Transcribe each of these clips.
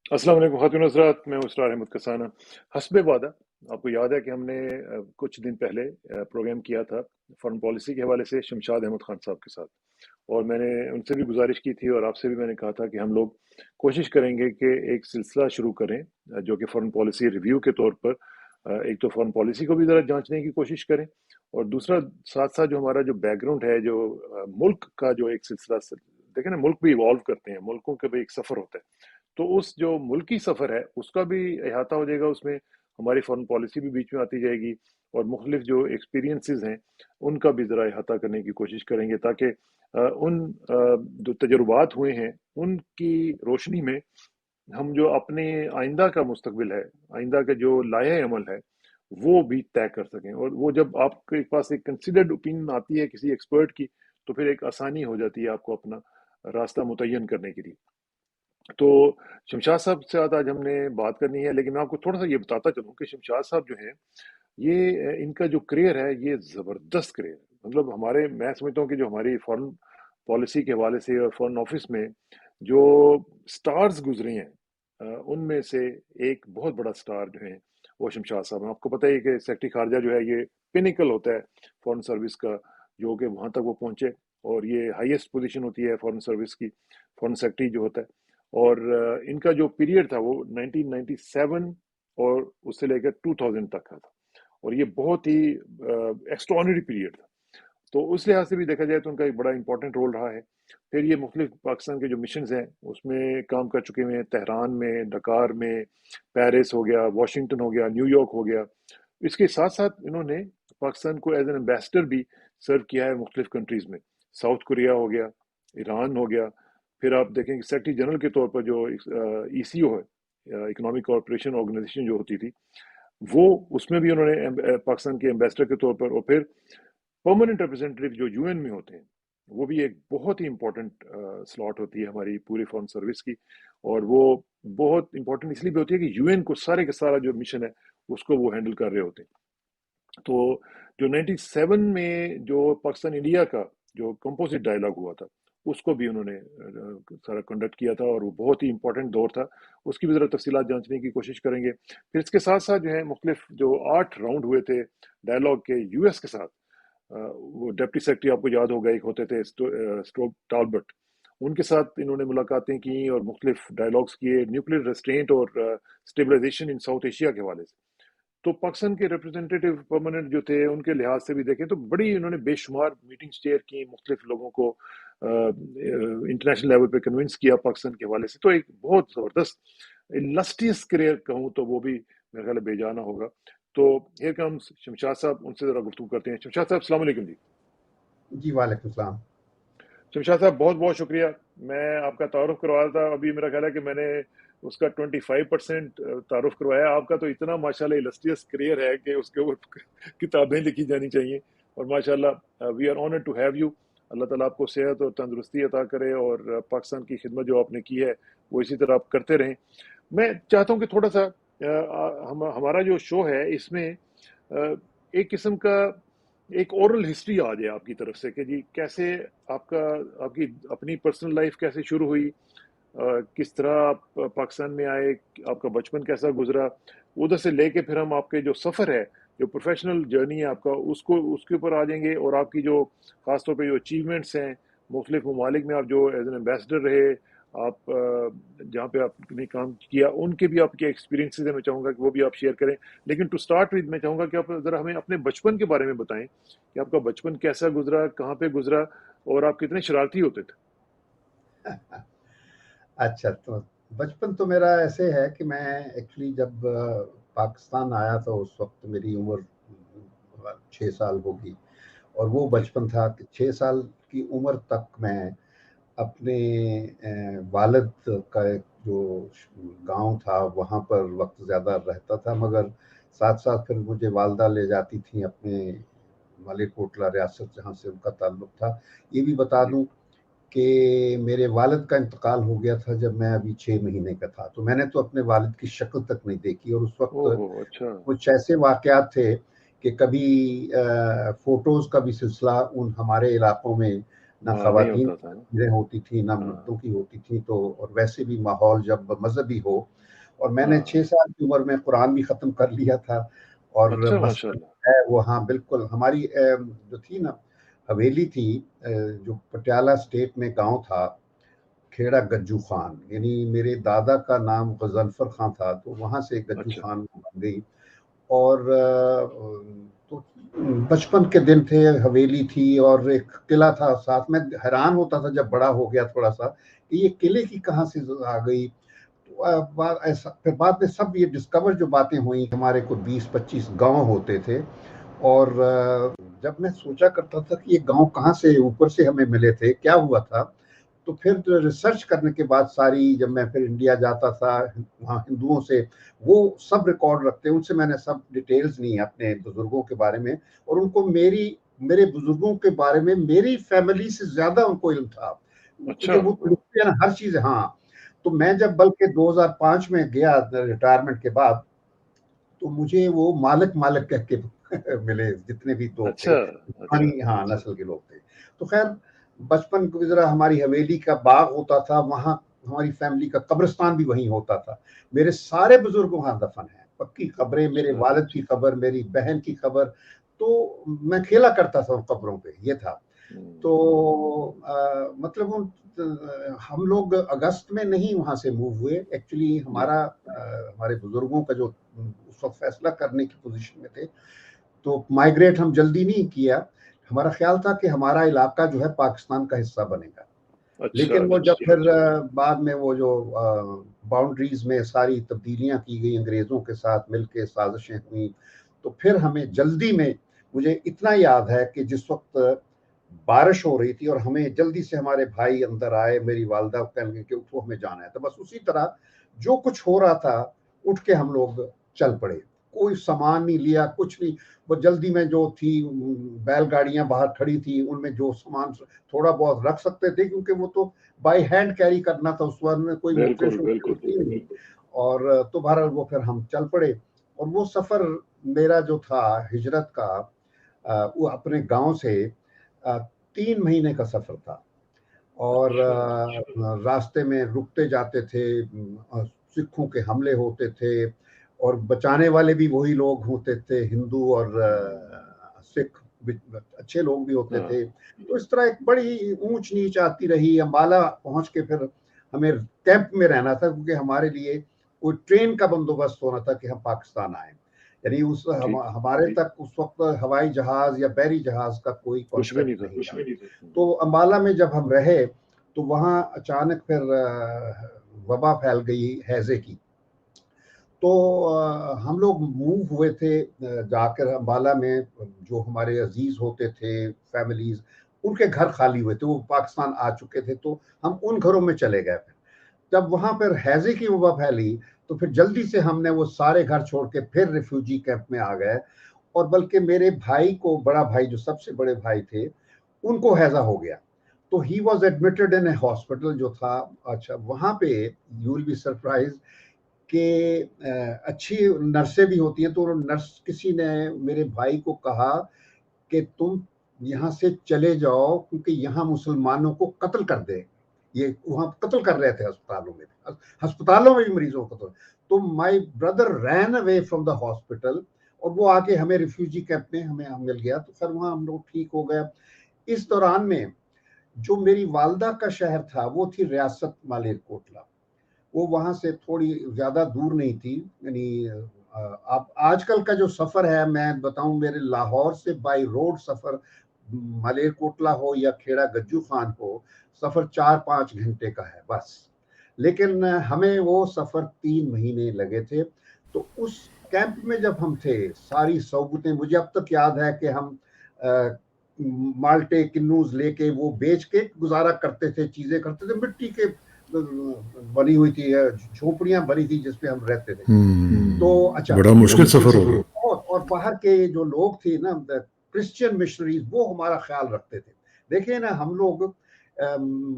अस्सलाम वालेकुम ख़ातिन हज़रात, मैं उसरार अहमद कसाना। हस्बे वादा, आपको याद है कि हमने कुछ दिन पहले प्रोग्राम किया था फ़ॉरेन पॉलिसी के हवाले से शमशाद अहमद ख़ान साहब के साथ, और मैंने उनसे भी गुजारिश की थी और आपसे भी मैंने कहा था कि हम लोग कोशिश करेंगे कि एक सिलसिला शुरू करें, जो कि फ़ॉरेन पॉलिसी रिव्यू के तौर पर एक तो फ़ॉरेन पॉलिसी को भी ज़रा जांचने की कोशिश करें, और दूसरा साथ साथ जो हमारा जो बैकग्राउंड है, जो मुल्क का जो एक सिलसिला, देखें ना, मुल्क भी इवॉल्व करते हैं, मुल्कों का भी एक सफ़र होता है। तो उस जो मुल्की सफ़र है उसका भी अहाता हो जाएगा उसमें, हमारी फॉरेन पॉलिसी भी बीच में आती जाएगी, और मुख्तलिफ जो एक्सपीरियंसेस हैं उनका भी ज़रा अहाता करने की कोशिश करेंगे, ताकि जो तजुर्बात हुए हैं उनकी रोशनी में हम जो अपने आइंदा का मुस्तकबिल है, आइंदा का जो लाया अमल है, वो भी तय कर सकें। और वो जब आपके पास एक कंसिडर्ड ओपिनियन आती है किसी एक्सपर्ट की, तो फिर एक आसानी हो जाती है आपको अपना रास्ता मुतय्यन करने के लिए। तो शमशाद साहब से आज हमने बात करनी है, लेकिन मैं आपको थोड़ा सा ये बताता चलूं कि शमशाद साहब जो हैं, ये इनका जो करियर है ये ज़बरदस्त करियर है। मतलब हमारे, मैं समझता हूँ कि जो हमारी फॉरेन पॉलिसी के हवाले से और फॉरेन ऑफिस में जो स्टार्स गुजरे हैं, उनमें से एक बहुत बड़ा स्टार जो है वो शमशाद साहब हैं। आपको पता ही है कि सेक्रेटरी खारजा जो है ये पिनिकल होता है फॉरेन सर्विस का, जो कि वहाँ तक वो पहुँचे, और ये हाईएस्ट पोजीशन होती है फॉरेन सर्विस की, फॉरेन सेक्रेटरी जो होता है। और इनका जो पीरियड था वो 1997 और उससे लेकर 2000 तक का था, और ये बहुत ही एक्स्ट्रॉर्डिनरी पीरियड था। तो उस लिहाज से भी देखा जाए तो उनका एक बड़ा इंपॉर्टेंट रोल रहा है। फिर ये मुख्तलिफ पाकिस्तान के जो मिशन हैं उसमें काम कर चुके हैं, तेहरान में, डकार में, पेरिस हो गया, वाशिंगटन हो गया, न्यूयॉर्क हो गया। इसके साथ साथ इन्होंने पाकिस्तान को एज एन एम्बेसडर भी सर्व किया है मुख्तलिफ कंट्रीज़ में। साउथ कोरिया हो गया, ईरान हो गया। फिर आप देखेंगे सेक्रेटरी जनरल के तौर पर जो ECO है, इकोनॉमिक कॉरपोरेशन ऑर्गेनाइजेशन जो होती थी, वो उसमें भी उन्होंने पाकिस्तान के एम्बेसडर के तौर पर, और फिर परमानेंट रिप्रेजेंटेटिव जो UN में होते हैं, वो भी एक बहुत ही इंपॉर्टेंट स्लॉट होती है हमारी पूरी फॉरेन सर्विस की। और वो बहुत इंपॉर्टेंट इसलिए भी होती है कि UN को सारे का सारा जो मिशन है उसको वो हैंडल कर रहे होते हैं। तो जो 97 में जो पाकिस्तान इंडिया का जो कंपोजिट डायलॉग हुआ था, उसको भी उन्होंने सारा कंडक्ट किया था, और वो बहुत ही इंपॉर्टेंट दौर था। उसकी भी ज़रा तफसीलात जांचने की कोशिश करेंगे। फिर इसके साथ साथ जो है मुख्तलिफ जो 8 राउंड हुए थे डायलॉग के US के साथ, वो डिप्टी सेक्रेटरी आपको याद होगा एक होते थे, स्टोक टालबर्ट, उनके साथ इन्होंने मुलाकातें की और मुख्तलिफ डायलॉग्स किए, न्यूक्लियर रेस्ट्रेंट और स्टेबलाइजेशन इन साउथ एशिया के हवाले से। तो पाकिस्तान के रिप्रेजेंटेटिव परमानेंट जो थे उनके लिहाज से भी देखें तो बड़ी इन्होंने बेशुमार मीटिंग्स चेयर की, मुख्तलिफ लोगों को इंटरनेशनल लेवल पे कन्विंस किया पाकिस्तान के हवाले से। तो एक बहुत ज़बरदस्त इलस्ट्रियस करियर कहूँ तो वो भी मेरे ख्याल है बेजाना होगा। तो हियर कम्स शमशाद साहब, उनसे ज़रा गुफ्तगू करते हैं। शमशाद साहब, अस्सलाम वालेकुम जी। जी वालेकुम सलाम। शमशाद साहब, बहुत बहुत शुक्रिया। मैं आपका तारुफ करवा रहा था अभी, मेरा ख्याल है कि मैंने उसका 25% तारुफ करवाया। आपका तो इतना माशाल्लाह इलस्ट्रियस करियर है कि उसके ऊपर किताबें लिखी जानी चाहिए। और माशाल्लाह we are honoured to have you. अल्लाह ताला आपको सेहत और तंदुरुस्ती अता करे, और पाकिस्तान की खिदमत जो आपने की है वो इसी तरह आप करते रहें। मैं चाहता हूँ कि थोड़ा सा हमारा जो शो है इसमें एक किस्म का एक ओरल हिस्ट्री आ जाए आपकी तरफ से, कि जी कैसे आपका, आपकी अपनी पर्सनल लाइफ कैसे शुरू हुई, किस तरह आप पाकिस्तान में आए, आपका बचपन कैसा गुजरा, उधर से लेके फिर हम आपके जो सफ़र है, जो प्रोफेशनल जर्नी है आपका, उसको उसके ऊपर आ जाएंगे, और आपकी जो ख़ासतौर पे जो अचीवमेंट्स हैं मुख्तलिफ ममालिक में, आप जो एज एन एम्बेसडर रहे, आप जहाँ पे आपने काम किया, उनके भी आपके एक्सपीरियंसेस हैं, मैं चाहूँगा कि वो भी आप शेयर करें। लेकिन टू स्टार्ट विद मैं चाहूँगा कि आप ज़रा हमें अपने बचपन के बारे में बताएं कि आपका बचपन कैसा गुजरा, कहाँ पे गुजरा, और आप कितने शरारती होते थे। अच्छा, तो बचपन तो मेरा ऐसे है कि मैं एक्चुअली जब पाकिस्तान आया तो उस वक्त मेरी उम्र 6 साल होगी, और वो जी। बचपन था कि 6 साल की उम्र तक मैं अपने वालिद का एक जो गांव था वहाँ पर वक्त ज़्यादा रहता था, मगर साथ साथ फिर मुझे वालदा ले जाती थी अपने मालिकोटला रियासत जहाँ से उनका ताल्लुक था। ये भी बता जी। दूं कि मेरे वालिद का इंतकाल हो गया था जब मैं अभी 6 महीने का था, तो मैंने तो अपने वालिद की शक्ल तक नहीं देखी, और उस वक्त ओहो, अच्छा। कुछ ऐसे वाकयात थे कि कभी फोटोज का भी सिलसिला उन हमारे इलाकों में ना वहाँ नहीं ख़वातीन होता था ना। चीज़ें होती थी, ना हाँ, मर्दों की होती थी, तो और वैसे भी माहौल जब मज़हबी हो, और मैंने 6 हाँ। साल की उम्र में कुरान भी ख़त्म कर लिया था, और अच्छा, बचपन माशाल्लाह। है वो, हाँ, बिल्कुल हमारी जो थी ना हवेली थी, जो पटियाला स्टेट में गाँव था, खेड़ा गज्जू खान, यानी मेरे दादा का नाम गज़नफ़र खां था, तो वहाँ से गज्जू अच्छा, खान बन गई। और तो बचपन के दिन थे, हवेली थी और एक किला था साथ में। हैरान होता था जब बड़ा हो गया थोड़ा-सा कि ये किले की कहाँ से आ गई। तो बात ऐसा, फिर बाद में सब ये डिस्कवर जो बातें हुई, हमारे को 20-25 गाँव होते थे, और जब मैं सोचा करता था कि ये गाँव कहाँ से ऊपर से हमें मिले थे, क्या हुआ था? तो फिर रिसर्च करने के बाद सारी, जब मैं फिर इंडिया जाता था, वहाँ हिंदुओं से वो सब रिकॉर्ड रखते हैं, उनसे मैंने सब डिटेल्स ली अपने बुजुर्गों के बारे में, और उनको मेरे बुजुर्गों के बारे में मेरी फैमिली से ज्यादा उनको इल्म था, क्योंकि अच्छा। वो लिखते हैं ना हर चीज। हाँ, तो मैं जब बल्कि 2005 में गया रिटायरमेंट के बाद, तो मुझे वो मालिक मालिक कह के मिले, जितने भी लोग थे अच्छा, अच्छा, पुरानी, हाँ, नस्ल के लोग थे। तो खैर, बचपन गुजरा, हमारी हवेली का बाग होता था वहाँ, हमारी फैमिली का कब्रिस्तान भी वहीं होता था। मेरे सारे बुजुर्ग वहाँ दफन हैं, पक्की कब्रें, मेरे अच्छा। वालिद की कब्र, मेरी बहन की कब्र। तो मैं खेला करता था उन कब्रों पे, ये था। हुँ, तो मतलब हम लोग अगस्त में नहीं वहाँ से मूव हुए एक्चुअली। जी। हमारे बुजुर्गों का जो उस वक्त फैसला करने की पोजीशन में थे, तो माइग्रेट हम जल्दी नहीं किया। हमारा ख्याल था कि हमारा इलाका जो है पाकिस्तान का हिस्सा बनेगा। अच्छा, लेकिन वो अच्छा। जब फिर बाद में वो जो बाउंड्रीज में सारी तब्दीलियां की गई, अंग्रेजों के साथ मिलके साजिशें हुई, तो फिर हमें जल्दी में, मुझे इतना याद है कि जिस वक्त बारिश हो रही थी और हमें जल्दी से हमारे भाई अंदर आए, मेरी वालदा कहने लगी कि उठो हमें जाना है, तो बस उसी तरह जो कुछ हो रहा था उठ के हम लोग चल पड़े। कोई सामान नहीं लिया, कुछ नहीं। वो जल्दी में जो थी, बैलगाड़ियां बाहर खड़ी थी, उनमें जो सामान थोड़ा बहुत रख सकते थे, क्योंकि वो तो बाय हैंड कैरी करना था उस वक्त में, कोई बिल्कुल, मोटरें बिल्कुल। थी नहीं। और तो बहरहाल वो फिर हम चल पड़े, और वो सफर मेरा जो था हिजरत का, वो अपने गांव से 3 महीने का सफर था। और अच्छा, रास्ते में रुकते जाते थे, सिखों के हमले होते थे, और बचाने वाले भी वही लोग होते थे, हिंदू और हुँ, सिख अच्छे लोग भी होते थे। हाँ, तो इस तरह एक बड़ी ऊंच नीच आती रही। अम्बाला पहुंच के फिर हमें कैंप में रहना था, क्योंकि हमारे लिए कोई ट्रेन का बंदोबस्त होना था कि हम पाकिस्तान आए। यानी ठीक। हमारे तक उस वक्त हवाई जहाज या बहरी जहाज का कोई कुछ भी कॉन्सेप्ट नहीं था। नहीं था। हुँ, तो अम्बाला में जब हम रहे, तो वहाँ अचानक फिर वबा फैल गई हैजे की। तो हम लोग मूव हुए थे, जाकर अम्बाला में जो हमारे अजीज होते थे, फैमिलीज, उनके घर खाली हुए थे, वो पाकिस्तान आ चुके थे, तो हम उन घरों में चले गए। फिर जब वहां पर हैजे की वबा फैली, तो फिर जल्दी से हमने वो सारे घर छोड़ के फिर रिफ्यूजी कैंप में आ गए। और बल्कि मेरे भाई को, बड़ा भाई जो सबसे बड़े भाई थे, उनको हैजा हो गया। तो he was admitted in A hospital जो था। अच्छा, वहां पे यू विल बी सरप्राइज कि अच्छी नर्सें भी होती हैं। तो नर्स किसी ने मेरे भाई को कहा कि तुम यहाँ से चले जाओ, क्योंकि यहाँ मुसलमानों को कत्ल कर दे। ये वहाँ कत्ल कर रहे थे अस्पतालों में, अस्पतालों में भी मरीजों को कत्ल। तो my brother ran away from the hospital, और वो आके हमें रिफ्यूजी कैंप में हमें हम मिल गया। तो फिर वहाँ हम लोग ठीक हो गए। इस दौरान में जो मेरी वालदा का शहर था, वो थी रियासत मालेरकोटला। वो वहां से थोड़ी ज्यादा दूर नहीं थी, यानी अब आजकल का जो सफर है, मैं बताऊं, मेरे लाहौर से बाई रोड सफर, मलेरकोटला हो या खेड़ा गज्जू खान हो, सफर 4-5 घंटे का है बस। लेकिन हमें वो सफर 3 महीने लगे थे। तो उस कैंप में जब हम थे, सारी सहूलतें मुझे अब तक याद है कि हम अ, माल्टे किन्नूज लेके वो बेच के गुजारा करते थे, चीजें करते थे। मिट्टी के बनी हुई थी, झोपड़ियां बनी थी जिसपे हम रहते थे। तो अच्छा, बड़ा मुश्किल सफर होगा। और बाहर के जो लोग थे ना, क्रिश्चियन मिशनरीज, वो हमारा ख्याल रखते थे। देखिए ना, हम लोग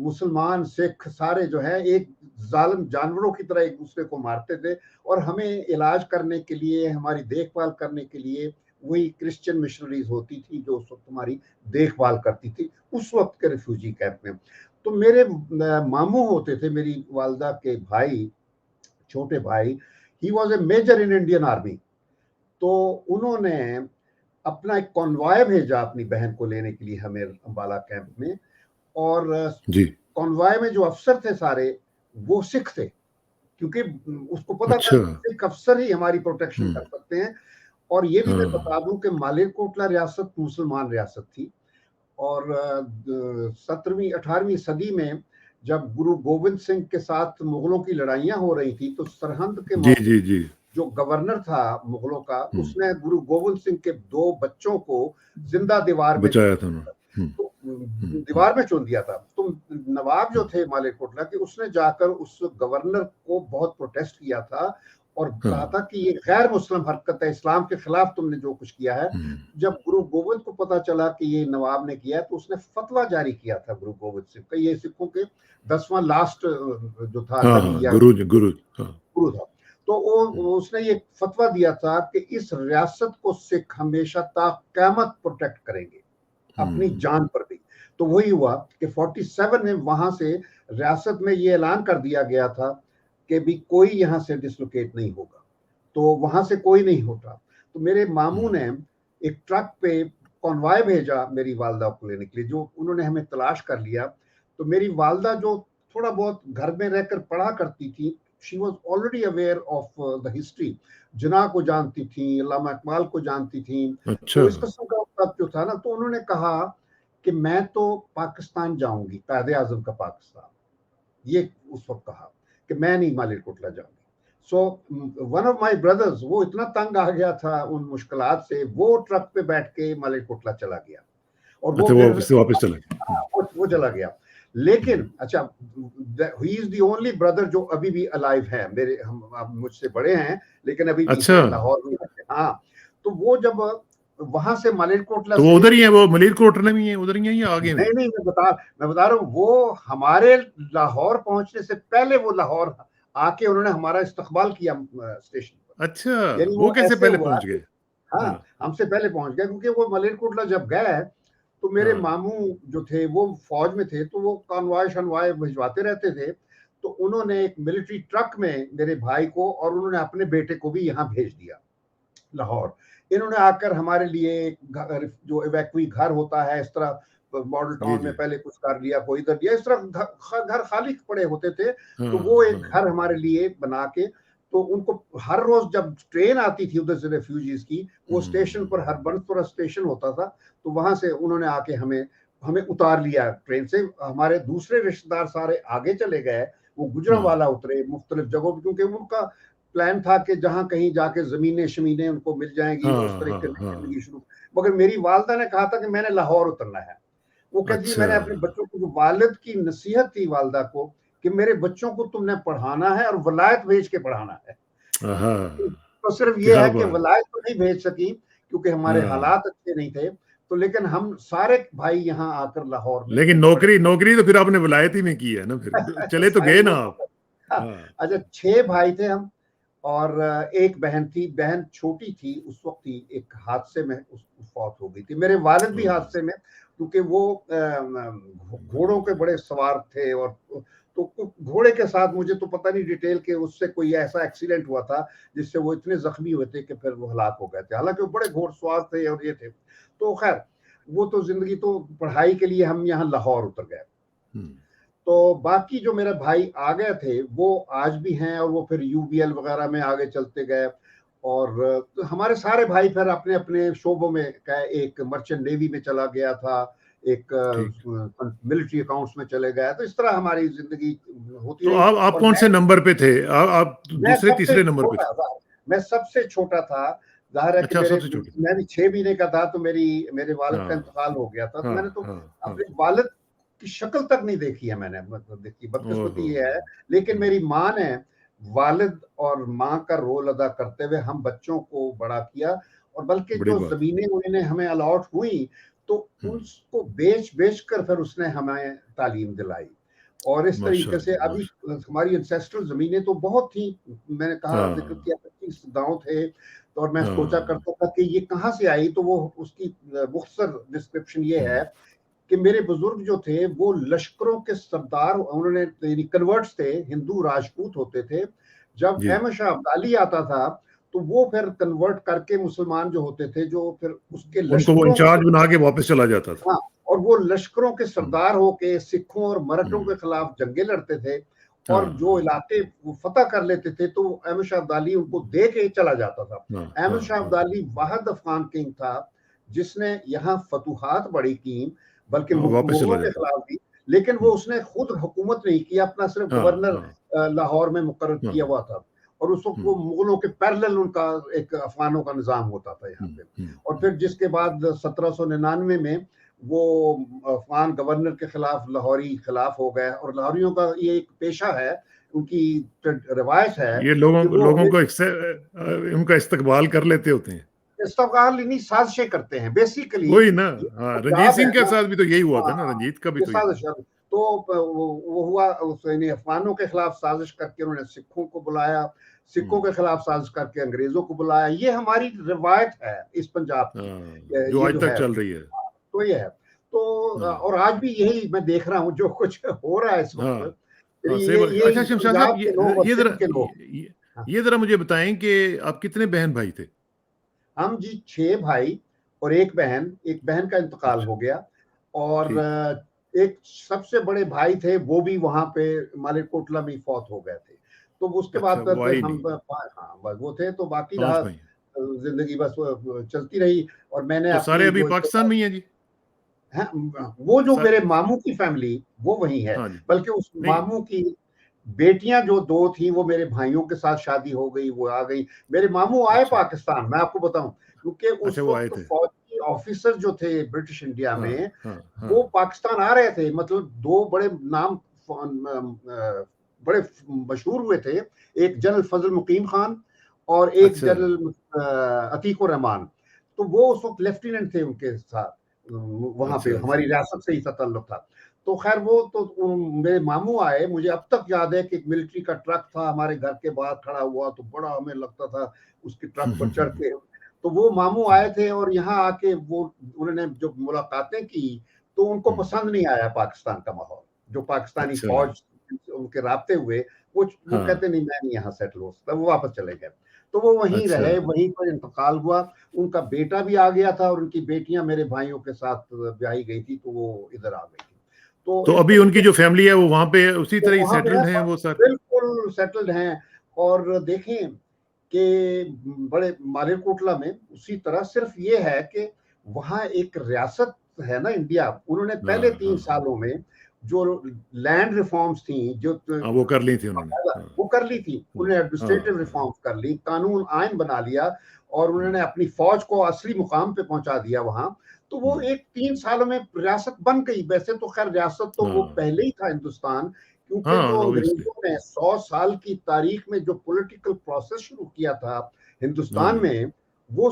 मुसलमान सिख सारे जो है एक जालिम जानवरों की तरह एक दूसरे को मारते थे, और हमें इलाज करने के लिए, हमारी देखभाल करने के लिए वही क्रिश्चियन मिशनरीज होती थी जो उस वक्त हमारी देखभाल करती थी उस वक्त के रिफ्यूजी कैंप में। तो मेरे मामू होते थे, मेरी वालदा के भाई, छोटे भाई, he was a major in Indian army. तो उन्होंने अपना एक कॉन्वॉय भेजा अपनी बहन को लेने के लिए हमें अम्बाला कैंप में, और जी। कॉन्वॉय में जो अफसर थे सारे वो सिख थे, क्योंकि उसको पता था अच्छा। कि सिख अफसर ही हमारी प्रोटेक्शन कर सकते हैं। और ये भी मैं हाँ। बता दूं कि मालेरकोटला रियासत मुसलमान रियासत थी, और 17वीं 18वीं सदी में जब गुरु गोविंद सिंह के साथ मुगलों की लड़ाइयां हो रही थी, तो सरहंद के जी मौके जी जी। जो गवर्नर था मुगलों का, उसने गुरु गोविंद सिंह के 2 बच्चों को जिंदा दीवार में बचाया था उन्होंने। तो दीवार में चुन दिया था। तो नवाब जो थे मालेरकोटला के, उसने जाकर उस गवर्नर को बहुत प्रोटेस्ट किया था और कहा था कि ये गैर मुस्लिम हरकत है, इस्लाम के खिलाफ तुमने जो कुछ किया है। जब गुरु गोविंद को पता चला कि ये नवाब ने किया, तो उसने फतवा जारी किया था गुरु गोविंद सिंह का, ये सिखों के 10वां लास्ट जो था नबी या गुरु था। तो उसने ये फतवा दिया था कि इस रियासत को सिख हमेशा ता क़यामत प्रोटेक्ट करेंगे, अपनी जान पर भी। तो वही हुआ कि 47 में वहां से रियासत में ये ऐलान कर दिया गया था कि भी कोई यहाँ से डिसलोकेट नहीं होगा, तो वहां से कोई नहीं होता। तो मेरे मामू ने एक ट्रक पे कॉन्वॉय भेजा मेरी वालदा को लेने के लिए, जो उन्होंने हमें तलाश कर लिया। तो मेरी वालदा जो थोड़ा बहुत घर में रहकर पढ़ा करती थी, she was already aware of the history, Jinnah को जानती थी, अल्लामा इकबाल को जानती थी। अच्छा। तो इस किस्म का तब जो था ना, तो उन्होंने कहा कि मैं तो पाकिस्तान जाऊंगी, कायदे आजम का पाकिस्तान, ये उस वक्त कहा कि मैं नहीं मालेरकोटला जाऊंगी। So one of my brothers, वो इतना तंग आ गया था उन मुश्किलात से, वो ट्रक पे बैठ के मालेरकोटला चला गया, और वो अच्छा, फिर वो वापस चला गया। वो चला गया। लेकिन अच्छा, he is the only brother जो अभी भी अलाइव है, मेरे हम मुझसे बड़े हैं लेकिन अभी भी अच्छा। हैं, लाहौर में रहते हैं। हाँ, तो वो जब वहां से मालेरकोटला तो वो से, उधर ही है, वो मलेरकोटला में ही है, उधर ही है या आगे में? नहीं, मैं बता रहा हूँ, वो हमारे लाहौर पहुंचने से पहले वो लाहौर आके उन्होंने हमारा इस्तकबाल किया स्टेशन पर। अच्छा, यानी वो वो कैसे ऐसे पहले हुआ पहुंच कि गए? हाँ, हमसे पहले पहुंच गए, क्योंकि वो मलेरकोटला जब गए तो मेरे मामू जो थे वो फौज में थे, तो वो कॉन्वॉय शनवाय भिजवाते रहते थे। तो उन्होंने एक मिलिट्री ट्रक में मेरे भाई को और उन्होंने अपने बेटे को भी यहाँ भेज दिया लाहौर। इन्होंने आकर हमारे लिए जो इवैक्यूई घर होता है, इस तरह मॉडल टाउन में पहले कुछ कर लिया, कोई इधर दिया, इस तरह घर खाली पड़े होते थे। तो वो एक घर हमारे लिए बना के, तो उनको हर रोज जब ट्रेन आती थी उधर से रेफ्यूजीज की, वो स्टेशन पर हरबंसपुरा स्टेशन होता था, तो वहां से उन्होंने आके हमें उतार लिया ट्रेन से। हमारे दूसरे रिश्तेदार सारे आगे चले गए, वो गुजरांवाला उतरे मुख्तलिफ जगहों पर, क्योंकि उनका प्लान था कि जहां कहीं जाके जमीनें शमीनें उनको मिल जाएंगी, वो उस तरीके से जिंदगी शुरू। मगर मेरी वालदा ने कहा था कि मैंने लाहौर उतरना है। वो कहती अच्छा। मैंने अपने बच्चों को, जो वालिद की नसीहत थी वालदा को, कि मेरे बच्चों को तुमने पढ़ाना है और वलायत भेज के पढ़ाना है। तो सिर्फ ये है कि वलायत तो नहीं भेज सकी क्योंकि हमारे हालात अच्छे नहीं थे, तो लेकिन हम सारे भाई यहाँ आकर लाहौर में, लेकिन नौकरी तो फिर आपने वलायती में की है ना, फिर चले तो गए ना आप। अच्छा, 6 भाई थे हम, और एक बहन थी। बहन छोटी थी उस वक्त ही, एक हादसे में फौत हो गई थी। मेरे वालिद भी हादसे में, क्योंकि वो घोड़ों के बड़े सवार थे, और तो घोड़े के साथ, मुझे तो पता नहीं डिटेल के, उससे कोई ऐसा एक्सीडेंट हुआ था जिससे वो इतने जख्मी हुए थे कि फिर वो हलाक हो गए थे। हालांकि वो बड़े घोड़सवार थे और ये थे। तो खैर, वो तो जिंदगी, तो पढ़ाई के लिए हम यहाँ लाहौर उतर गए। तो बाकी जो मेरे भाई आ गए थे वो आज भी हैं, और वो फिर यूबीएल वगैरह में आगे चलते गए। और तो हमारे सारे भाई फिर अपने अपने शोबों में गए। एक मर्चेंट नेवी में चला गया था, एक मिलिट्री अकाउंट्स में चले गए। तो इस तरह हमारी जिंदगी होती तो रही। आप कौन से नंबर पे थे? आप दूसरे तीसरे नंबर पे थे? मैं सबसे छोटा था। जाहिर है कि मैं भी 6 महीने का था, तो मेरे वालिद का इंतकाल हो गया था। तो मैंने तो अपने वालिद की शक्ल तक नहीं देखी है मैंने, मतलब देखी, बदकिस्मती ये है। लेकिन मेरी माँ ने वालिद और माँ का रोल अदा करते हुए हम बच्चों को बड़ा किया। और बल्कि जो जमीनें उन्हें हमें अलॉट हुई, तो उसको बेच कर फिर उसने हमें तालीम दिलाई। और इस तरीके से माशाल्लाह, अभी हमारी एंसेस्ट्रल जमीनें तो बहुत थी, मैंने कहा जिक्र हाँ किया 25 गांव थे, तो और मैं सोचा हाँ, करता था कि ये कहाँ से आई, तो वो उसकी मुख्तसर डिस्क्रिप्शन ये है हम्म, कि मेरे बुजुर्ग जो थे वो लश्करों के सरदार, उन्होंने यानी कन्वर्ट्स थे, हिंदू राजपूत होते थे। जब जी, अहमद शाह अब्दाली आता था तो वो फिर कन्वर्ट करके मुसलमान जो होते थे, जो फिर उसके उनको वो लश्करों इंचार्ज के, बना के वापस चला जाता था। हाँ, और वो लश्करों के हम्म, सरदार होके सिखों और मराठों हम्म, के खिलाफ जंगे लड़ते थे, हाँ और जो हाँ इलाके वो फतह कर लेते थे तो अहमद शाह अब्दाली उनको दे के चला जाता था। हाँ हाँ अहमद शाह हाँ अब्दाली वाहिद अफगान किंग था जिसने यहाँ फतूहात बड़ी की, बल्कि हाँ, वापस चला मुगलों के जाता। खिलाफ भी, लेकिन वो हम्म, उसने खुद हुकूमत नहीं की, अपना सिर्फ हाँ गवर्नर हाँ लाहौर में मुकर्रर हाँ, किया हुआ था, और उस वक्त वो हम्म, मुगलों के पैरेलल उनका एक अफगानों का निज़ाम होता था यहाँ पे। और हम्म। फिर जिसके बाद 1799 में वो अफगान गवर्नर के खिलाफ लाहौरी खिलाफ हो गए, और लाहौरियों का ये एक पेशा है, उनकी रिवायत है ये लोगों कि वो लोगों हमें को उनका इस्तेकबाल कर लेते होते हैं। इस्तफाल इन्हीं साजिशें करते हैं बेसिकली। वही ना। ये हाँ, रंजीत पंजाब है सिंह के ना, साथ भी तो यही हुआ था ना, हाँ, रंजीत का भी ये तो यही। साजिश है। तो वो हुआ, यानी अफगानों के खिलाफ साजिश करके उन्होंने सिखों को बुलाया, सिखों के खिलाफ साजिश करके अंग्रेजों को बुलाया। ये हमारी रिवायत है इस पंजाब की, हाँ, जो ये आज जो तक है, चल रही है। तो ये है। तो हाँ और आज भी यही मैं देख रहा हूँ जो कुछ हो रहा है इस हाँ वक्त, हाँ, सही बात। ये अच्छा शमशाद साहब, पंजाब के लोग और ये जरा सिंध के लोग। हाँ, ये जरा मुझे बताएं कि आप कितने बहन भाई थे? हम जी 6 भाई और एक बहन, एक बहन का इंतकाल अच्छा, हो गया, और ठीक। एक सबसे बड़े भाई थे, वो भी वहां पे मालेरकोटला में फौत हो गए थे। तो उसके बाद अच्छा, वो फिर आई हम नहीं। हाँ, बस वो थे, तो बाकी पांच रहा भाई। जिंदगी बस वो चलती रही। और मैंने तो सारे अपनी अभी जो पाकिस्तान में ही हैं जी? है, वो जो सा, मेरे मामू की फैमिली वो वही है, हाँ जी। बल्कि उस नहीं। मामू की बेटियां जो 2 थी वो मेरे भाइयों के साथ शादी हो गई, वो आ गई। मेरे मामू आए अच्छा पाकिस्तान, मैं आपको बताऊं, क्योंकि अच्छा, उस वो आए वक्त थे। फौजी ऑफिसर जो थे ब्रिटिश इंडिया हाँ में, हाँ हाँ। वो पाकिस्तान आ रहे थे। मतलब 2 बड़े नाम बड़े मशहूर हुए थे, एक जनरल फजल मुकीम खान और एक अच्छा जनरल अतीकुर रहमान। तो वो उस वक्त लेफ्टिनेंट थे उनके साथ, वहां पे अच्छा अच्छा। हमारी रियासत से ही ताल्लुक था। तो खैर वो तो मेरे मामू आए, मुझे अब तक याद है कि एक मिलिट्री का ट्रक था हमारे घर के बाहर खड़ा हुआ, तो बड़ा हमें लगता था उसके ट्रक पर चढ़ के। तो वो मामू आए थे और यहाँ आके वो उन्होंने जो मुलाकातें की, तो उनको पसंद नहीं आया पाकिस्तान का माहौल, जो पाकिस्तानी अच्छा। फौज उनके राब्ते हुए, वो हाँ। कहते नहीं, मैं नहीं यहाँ सेटल हो सकता, वो वापस चले गए। तो वो वहीं अच्छा, रहे, वहीं पर इंतकाल हुआ। उनका बेटा भी आ गया था और उनकी बेटियां मेरे भाइयों के साथ ब्याही गई थी, तो वो इधर आ गई थी। तो तो इस अभी उनकी तरीके जो से फैमिली है वो वहां पे उसी वो तरह ही वहां पे है, सेटल्ड हैं वो सर? बिल्कुल सेटल्ड हैं। और देखें कि बड़े मालेरकोटला में उसी तरह सिर्फ ये है कि वहाँ एक रियासत है ना इंडिया, उन्होंने हाँ पहले हाँ 3 सालों में जो लैंड रिफॉर्म्स थी, जो हाँ, वो कर ली थी उन्होंने। हाँ वो कर ली थी, हाँ उन्होंने एडमिनिस्ट्रेटिव हाँ रिफॉर्म्स कर ली, कानून आइन बना लिया, और हाँ, उन्होंने अपनी फौज को असली मुकाम पे पहुंचा दिया वहां। तो वो एक 3 सालों में रियासत बन गई। वैसे तो खैर रियासत तो वो हाँ पहले ही था हिंदुस्तान, क्योंकि हाँ, जो ऑब्वियसली। अंग्रेजों ने 100 साल की तारीख में जो पॉलिटिकल प्रोसेस शुरू किया था हाँ हिंदुस्तान जी। में, वो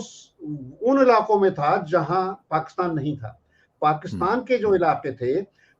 उन इलाकों में था जहां पाकिस्तान नहीं था। हम्म, पाकिस्तान के जो इलाके थे,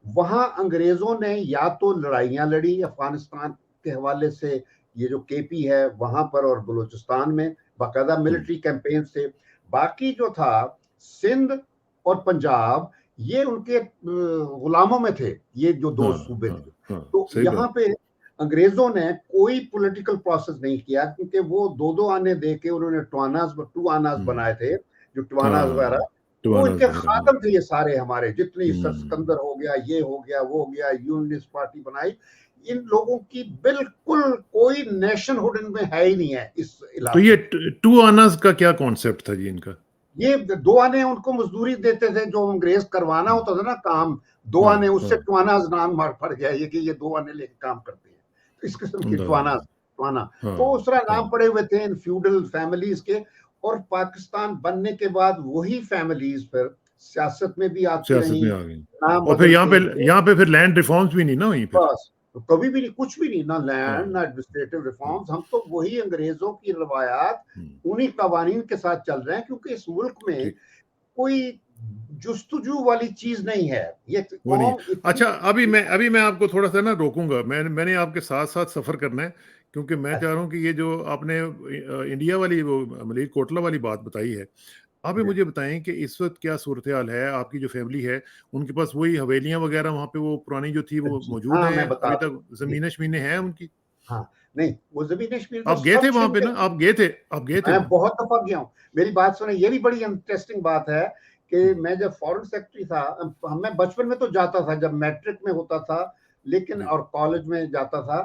वहां अंग्रेजों ने या तो लड़ाइयां लड़ी अफगानिस्तान के हवाले से, ये जो केपी है वहां पर, और बलूचिस्तान में बाकायदा हम्म, मिलिट्री कैंपेन से। बाकी जो था सिंध और पंजाब, ये उनके गुलामों में थे, ये जो 2 हाँ सूबे हाँ थे। हाँ, तो सही यहाँ बात। पे अंग्रेजों ने कोई पॉलिटिकल प्रोसेस नहीं किया, क्योंकि वो 2-2 आने दे के उन्होंने टू आनाज हम्म, बनाए थे, जो टवानाज हाँ, वगैरह। वो टवानास इनके वगैरह, हाँ। खातम थे ये सारे हमारे, जितनी सर हम्म। सिकंदर हो गया, ये हो गया, वो हो गया, यूनियनिस्ट पार्टी बनाई। इन लोगों की बिल्कुल कोई नेशनहुड इनमें है ही नहीं है इस तो इलाके ये में। टू आनाज का क्या कॉन्सेप्ट था जी इनका? ये 2 आने उनको मजदूरी देते थे, जो अंग्रेज करवाना हम्म, होता था ना काम, 2 हाँ आने, उससे हाँ, टवाना नाम मार पड़ गया, ये कि ये 2 आने लेके काम करते हैं, तो इस किस्म की अंदाजा। टवाना। हाँ तो उस तरह हाँ, नाम पड़े हुए थे इन फ्यूडल फैमिलीज के। और पाकिस्तान बनने के बाद वही फैमिलीज फिर सियासत में भी आती सियासत रही, में आ गई। नाम और फिर बदल के। यहाँ पे फिर लैंड रिफॉर्म्स भी नहीं ना हुई फिर? बस, तो कभी भी नहीं, कुछ भी नहीं, ना हाँ लैंड, ना एडमिनिस्ट्रेटिव हाँ, रिफॉर्म्स। हम तो वही अंग्रेजों की रवायात, हम्म, उन्हीं कवानीन के साथ चल रहे हैं, क्योंकि इस मुल्क में ठीक। कोई जुस्तजू वाली चीज नहीं है ये वो नहीं कौम है। इतनी। अच्छा, अभी मैं आपको थोड़ा सा ना रोकूंगा। मैंने आपके साथ साथ सफर करना है, क्योंकि मैं चाह रहा हूँ कि ये जो आपने इंडिया वाली वो मलेरकोटला वाली बात बताई है, आप ये जी मुझे बताएं कि इस वक्त क्या सूरत हाल है। आपकी जो फैमिली है, उनके पास वही हवेलियां वगैरह वहाँ पे वो पुरानी जो थी वो जी, मौजूद हाँ हैं मैं बता अभी रहा तक? हूँ जी। जमीनें शमीनें हैं उनकी? हाँ, नहीं वो ज़मीन कश्मीर तो आप गए थे सब वहां छीन पे के ना? आप गए थे मैं वहां? बहुत दफा गया हूँ। मेरी बात सुने, ये भी बड़ी इंटरेस्टिंग बात है कि मैं जब फॉरेन सेक्रेटरी था, मैं बचपन में तो जाता था जब मैट्रिक में होता था, लेकिन जी। और कॉलेज में जाता था,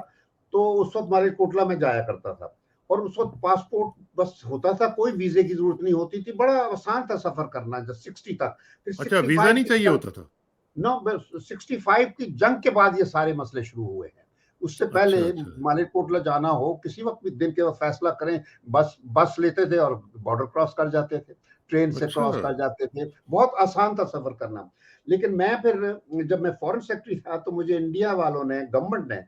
तो उस वक्त मालेरकोटला में जाया करता था। और उस वक्त पासपोर्ट बस होता था, कोई वीजे की जरूरत नहीं होती थी, बड़ा आसान था सफर करना जब 60 तक। फिर अच्छा, 65 वीजा नहीं की चाहिए जंग, होता था? नो 65 की जंग के बाद ये सारे मसले शुरू हुए हैं। उससे पहले अच्छा अच्छा। मालेरकोटला जाना हो किसी वक्त भी दिन के वक्त फैसला करें, बस बस लेते थे और बॉर्डर क्रॉस कर जाते थे, ट्रेन से अच्छा। क्रॉस कर जाते थे, बहुत आसान था सफर करना। लेकिन मैं फिर जब मैं फॉरेन सेक्रेटरी था तो मुझे इंडिया वालों ने, गवर्नमेंट ने,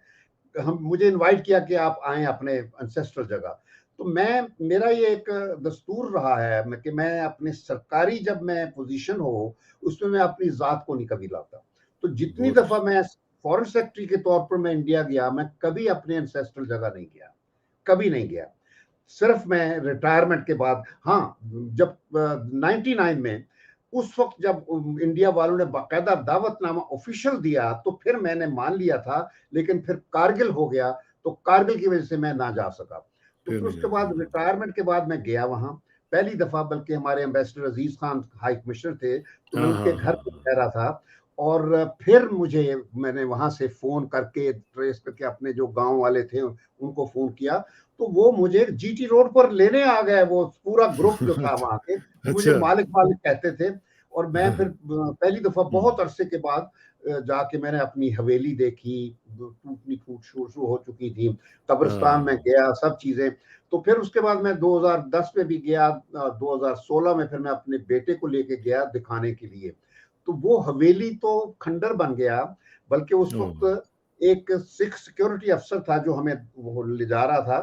हम मुझे इनवाइट किया कि आप आए अपने एंसेस्ट्रल जगह। तो मैं, मेरा ये एक दस्तूर रहा है कि मैं अपने सरकारी जब मैं पोजीशन हो उसमें मैं अपनी जात को नहीं कभी लाता। तो जितनी बहुत दफा मैं फॉरेन सेक्रेटरी के तौर पर मैं इंडिया गया, मैं कभी अपने एंसेस्ट्रल जगह नहीं गया, कभी नहीं गया। सिर्फ मैं रिटायरमेंट के बाद, हाँ, जब 99 में, उस वक्त जब इंडिया वालों ने बाकायदा दावतनामा ऑफिशियल दिया तो फिर मैंने मान लिया था। लेकिन फिर कारगिल हो गया, तो कारगिल की वजह से मैं ना जा सका। तो फिर फिर नहीं उसके जा बाद सका। रिटायरमेंट के बाद मैं गया वहां पहली दफा, बल्कि हमारे एम्बेसडर अजीज खान हाई कमिश्नर थे, तो मैं हाँ उनके हाँ घर हाँ पे हाँ। ठहरा था। और फिर मैंने वहां से फोन करके ट्रेस करके अपने जो गांव वाले थे उनको फोन किया, तो वो मुझे जीटी रोड पर लेने आ गए, वो पूरा ग्रुप जो था वहां के, वो मुझे अच्छा। मालिक मालिक कहते थे। और मैं हाँ, फिर पहली दफा हम्म, बहुत अरसे के बाद जाके मैंने अपनी हवेली देखी, टूटनी फूट शुरू हो चुकी थी, कब्रिस्तान में हाँ, गया, सब चीजें। तो फिर उसके बाद मैं 2010 में भी गया, 2016 में फिर मैं अपने बेटे को लेके गया दिखाने के लिए। तो वो हवेली तो खंडर बन गया, बल्कि उस ओ, वक्त एक सिख सिक्योरिटी अफसर था जो हमें वो ले जा रहा था,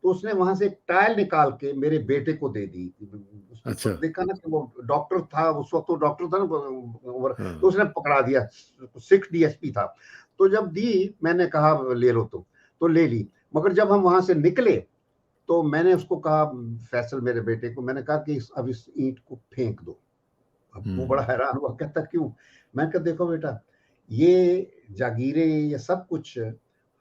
तो उसने वहां से एक टाइल निकाल के मेरे बेटे को दे दी। उसने अच्छा। देखा ना कि वो डॉक्टर था, उस वक्त तो डॉक्टर था ना, तो हाँ, उसने पकड़ा दिया, सिख डीएसपी था। तो जब दी, मैंने कहा ले लो तुम, तो ले ली। मगर जब हम वहां से निकले तो मैंने उसको कहा, फैसल मेरे बेटे को, मैंने कहा कि अब इस ईंट को फेंक दो। अब वो बड़ा हम्म, हैरान हुआ, कहता क्यों? मैं कहा देखो बेटा, ये जागीरें, ये सब कुछ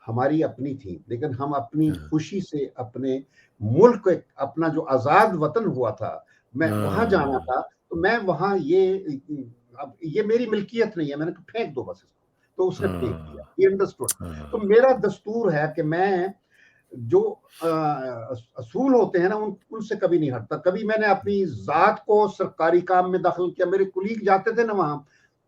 हमारी अपनी थी, लेकिन हम अपनी हाँ, खुशी से अपने मुल्क, अपना जो आजाद वतन हुआ था, मैं वहां जाना हाँ, था, तो मैं वहां अब ये मेरी मिल्कियत नहीं है, मैंने कहा फेंक दो बस इसको। तो उसने फेंक दिया, हाँ, ये अंडरस्टूड। तो हाँ, मेरा दस्तूर है कि मैं जो असूल होते हैं ना, उनसे कभी नहीं हटता। कभी मैंने अपनी जात को सरकारी काम में दाखिल किया, मेरे कुलीग जाते थे ना वहां,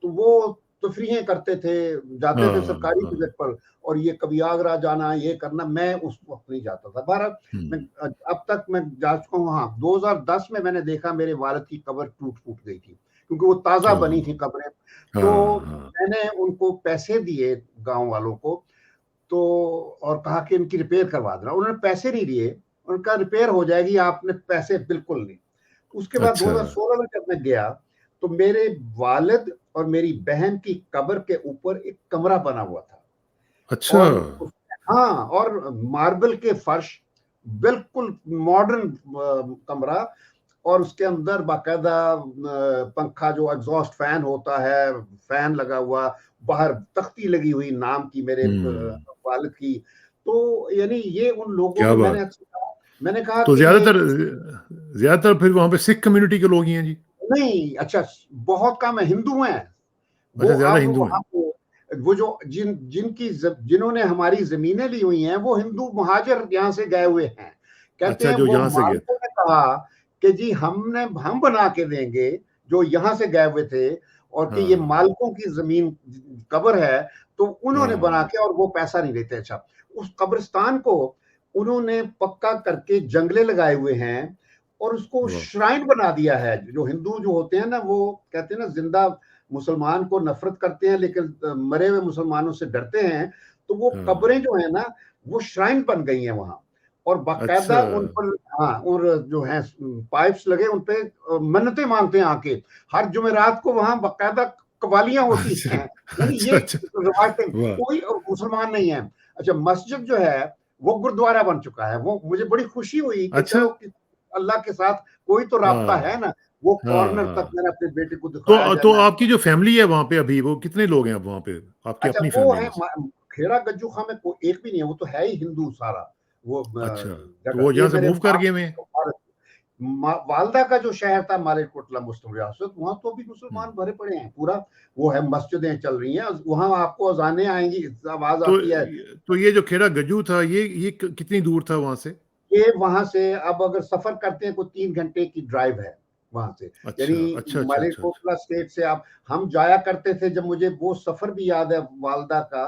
तो वो तफरीहें करते थे, जाते थे हाँ, सरकारी हाँ, विजिट पर, और ये कभी आगरा जाना, ये करना, मैं उस वक्त नहीं जाता था। बहरहाल मैं हम्म, अब तक मैं जा चुका हूँ। हाँ, 2010 में मैंने देखा मेरे वालिद की कब्र टूट फूट गई थी, क्योंकि वो ताजा बनी थी ओ, कब्रें। तो हाँ, हाँ, मैंने उनको पैसे दिए गांव वालों को, तो और कहा कि इनकी रिपेयर करवा देना। उन्होंने पैसे नहीं दिए, उनका रिपेयर हो जाएगी, आपने पैसे बिल्कुल नहीं। उसके बाद अच्छा, 2016 में जब मैं गया, तो मेरे वालिद और मेरी बहन की कब्र के ऊपर एक कमरा बना हुआ था। अच्छा, और हाँ, और मार्बल के फर्श, बिल्कुल मॉडर्न कमरा, और उसके अंदर बाकायदा पंखा, जो एग्जॉस्ट फैन होता है, फैन लगा हुआ, बाहर तख्ती लगी हुई नाम की मेरे हम्म, वालिद की। तो यानी ये उन लोगों क्या ने, बात। मैंने कहा तो कि ये ज्यादातर फिर वहां पे सिख कम्युनिटी के लोग ही हैं जी? नहीं, अच्छा, बहुत कम है, हिंदू हैं वो। अच्छा, ज्यादा अब हिंदू वहां हैं? पे वो जो जिन्होंने हमारी जमीनें ली हुई हैं, वो हिंदू महाजर यहाँ से गए हुए हैं। कहते अच्छा, हैं जो वो यहाँ से गए थे। मालिकों ने कहा कि जी हम बना के देंगे, जो यहाँ से गए हुए थे, और कि ये हाँ, मालिकों की जमीन कब्र है, तो उन्होंने बना हाँ, के, और वो पैसा नहीं देते। अच्छा, उस कब्रिस्तान को उन्होंने पक्का करके जंगले लगाए हुए हैं, और उसको वाह, श्राइन बना दिया है। जो हिंदू जो होते हैं ना, वो कहते हैं ना, जिंदा मुसलमान को नफरत करते हैं, लेकिन मरे हुए मुसलमानों से डरते हैं। तो वो हाँ, कब्रें जो है ना, वो श्राइन बन गई हैं वहां। और बाकायदा अच्छा। उन पर, हाँ, और जो है पाइप्स लगे, उन पे मन्नतें मांगते हैं आके। हर जुमेरात को वहां बाकायदा कवालियां होती अच्छा हैं। यानी अच्छा ये अच्छा। रिवायतें, वाह। कोई मुसलमान नहीं है। अच्छा, मस्जिद जो है वो गुरुद्वारा बन चुका है। वो मुझे बड़ी खुशी हुई कि अच्छा। चलो कि अल्लाह के साथ कोई तो राब्ता हाँ है ना। वो हाँ कॉर्नर तक हाँ। मैंने अपने बेटे को दिखाया तो जाना। आपकी जो फैमिली है वहां पे, अभी वो कितने लोग हैं अब वहां पे, आपकी अच्छा, अपनी वो फैमिली है में से? खेड़ा गज्जू खां में कोई एक भी नहीं है, वो तो है ही हिंदू सारा। वो अच्छा, तो जगह वो ये यहाँ से मेरे मूव कर गए में? वालदा का जो शहर था मालेरकोटला मुस्लिम रियासत, वहां तो भी मुसलमान भरे पड़े हैं पूरा। वो है, मस्जिदें चल रही हैं वहां, आपको अजानें आएंगी, आवाज तो आती है। तो ये जो खेड़ा गज्जू था, ये कितनी दूर था वहां से? ये वहां से अब अगर सफर करते हैं, कोई 3 घंटे की ड्राइव है वहां से। यानी अच्छा अच्छा अच्छा अच्छा अच्छा। मालेरकोटला स्टेट से आप, हम जाया करते थे जब, मुझे वो सफर भी याद है वालदा का,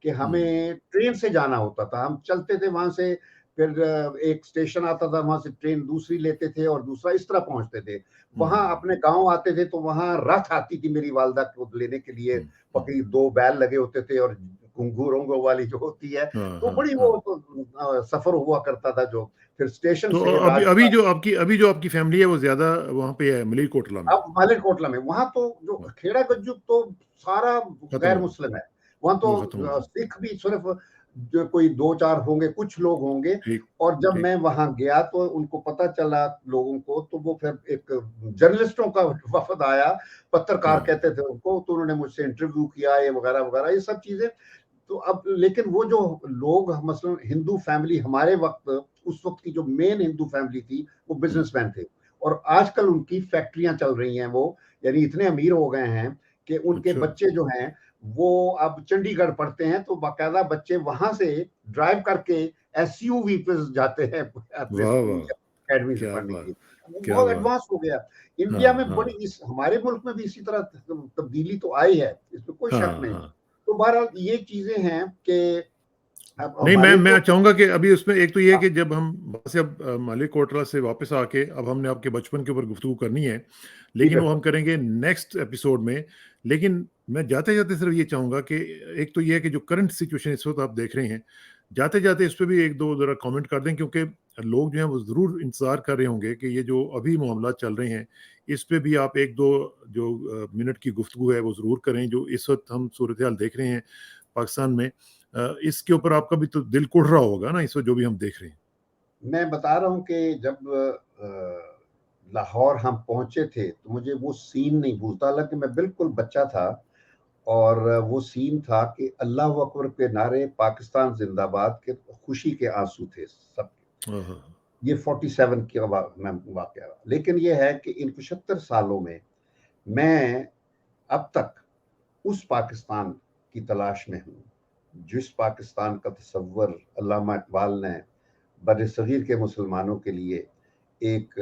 कि हम्म हमें ट्रेन से जाना होता था। हम चलते थे वहां से, फिर एक स्टेशन आता था, वहां से ट्रेन दूसरी लेते थे और दूसरा इस तरह पहुंचते थे। वहां हम्म अपने गांव आते थे तो वहां रथ आती थी मेरी वालदा को लेने के लिए। पकड़ी 2 बैल लगे होते थे और घुंघरू वाली जो होती है, हाँ तो हाँ बड़ी हाँ। वो तो सफर हुआ करता था जो। फिर स्टेशन तो से अभी राजपुरा। अभी जो आपकी फैमिली है वो ज्यादा वहां पे है मलेरकोटला में? अब मालेरकोटला में, वहां तो जो खेड़ा गज्जू तो सारा खत्म गैर हो गया, मुस्लिम है। वहां वो खत्म हो तो गया। सिख भी सिर्फ जो कोई 2-4 होंगे, कुछ लोग होंगे। ठीक और जब ठीक। मैं वहां गया तो उनको पता चला लोगों को, तो वो फिर एक जर्नलिस्टों का वफद आया, पत्रकार हाँ कहते थे उनको, तो उन्होंने मुझसे इंटरव्यू किया, ये वगैरह वगैरह ये सब चीजें। तो अब लेकिन वो जो लोग, मसलन हिंदू फैमिली हमारे वक्त, उस वक्त की जो मेन हिंदू फैमिली थी, वो हम्म, बिजनेसमैन थे। और आजकल उनकी फैक्ट्रियां चल रही हैं, वो यानी इतने अमीर हो गए हैं कि उनके अच्छा। बच्चे जो हैं वो अब चंडीगढ़ पढ़ते हैं, तो बाकायदा बच्चे वहां से ड्राइव करके एसयूवी पे जाते हैं अपने वाह स्कूल वाह, या अकेडमी से क्या पढ़ने के बात, लिए। वो क्या बहुत बात। एडवांस हो गया। इंडिया हाँ में हाँ बड़ी, इस हमारे मुल्क में भी इसी तरह तब्दीली तो आई है, इसमें कोई शक हाँ नहीं। हाँ। तो बहरहाल ये चीजें हैं कि अब नहीं, मैं मालिक चाहूंगा कि अभी उसमें एक तो ये है कि जब हम वहाँ से अब मालिरकोटला से वापस आके अब हमने आपके बचपन के ऊपर गुफ्तगू करनी है, जी लेकिन वो हम बिल्कुल। करेंगे नेक्स्ट एपिसोड में। लेकिन मैं जाते जाते सिर्फ ये चाहूंगा कि एक तो ये है कि जो करंट सिचुएशन इस वक्त आप देख रहे हैं, जाते जाते इस पर भी एक दो जरा कमेंट कर दें, क्योंकि लोग जो हैं वो जरूर इंतजार कर रहे होंगे कि ये जो अभी मामला चल रहे हैं इस पे भी आप एक दो जो मिनट की गुफ्तगू है वो जरूर करें। जो इस वक्त हम सूरत हाल देख रहे हैं पाकिस्तान में, इसके ऊपर आपका भी तो दिल कुढ़ रहा होगा ना इस वक्त जो भी हम देख रहे हैं। मैं बता रहा हूँ कि जब लाहौर हम पहुंचे थे, तो मुझे वो सीन नहीं भूलता। हालांकि मैं बिल्कुल बच्चा था, और वो सीन था कि अल्लाह अकबर के नारे, पाकिस्तान जिंदाबाद के, खुशी के आंसू थे सब। हाँ हाँ ये 47 की वाकया। लेकिन ये है कि इन 75 सालों में मैं अब तक उस पाकिस्तान की तलाश में हूँ, जिस पाकिस्तान का तस्वर अल्लामा इकबाल ने बर सगीर के मुसलमानों के लिए एक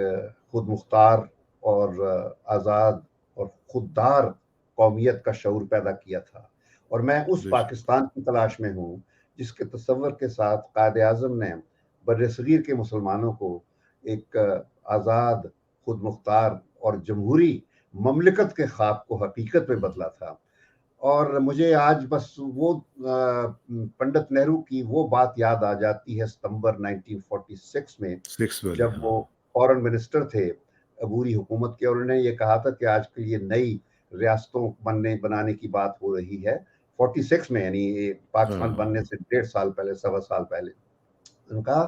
खुद मुख्तार और आज़ाद और खुददार कौमियत का शऊर पैदा किया था। और मैं उस बेशक। पाकिस्तान की तलाश में हूँ जिसके तस्वर के साथ कायद आज़म ने बर सगीर के मुसलमानों को एक आज़ाद, खुद मुख्तार और जमहूरी ममलिकत के ख्वाब को हकीकत में बदला था। और मुझे आज बस वो पंडित नेहरू की वो बात याद आ जाती है, सितंबर 1946 में, सिक्स वाली, जब हाँ। वो फॉरेन मिनिस्टर थे अबूरी हुकूमत के, और उन्होंने ये कहा था कि आजकल ये नई रियासतों बनाने की बात हो रही है। 46 में, यानी हाँ पाकिस्तान हाँ बनने से 1.5 साल पहले, 1.25 साल पहले। उन्होंने कहा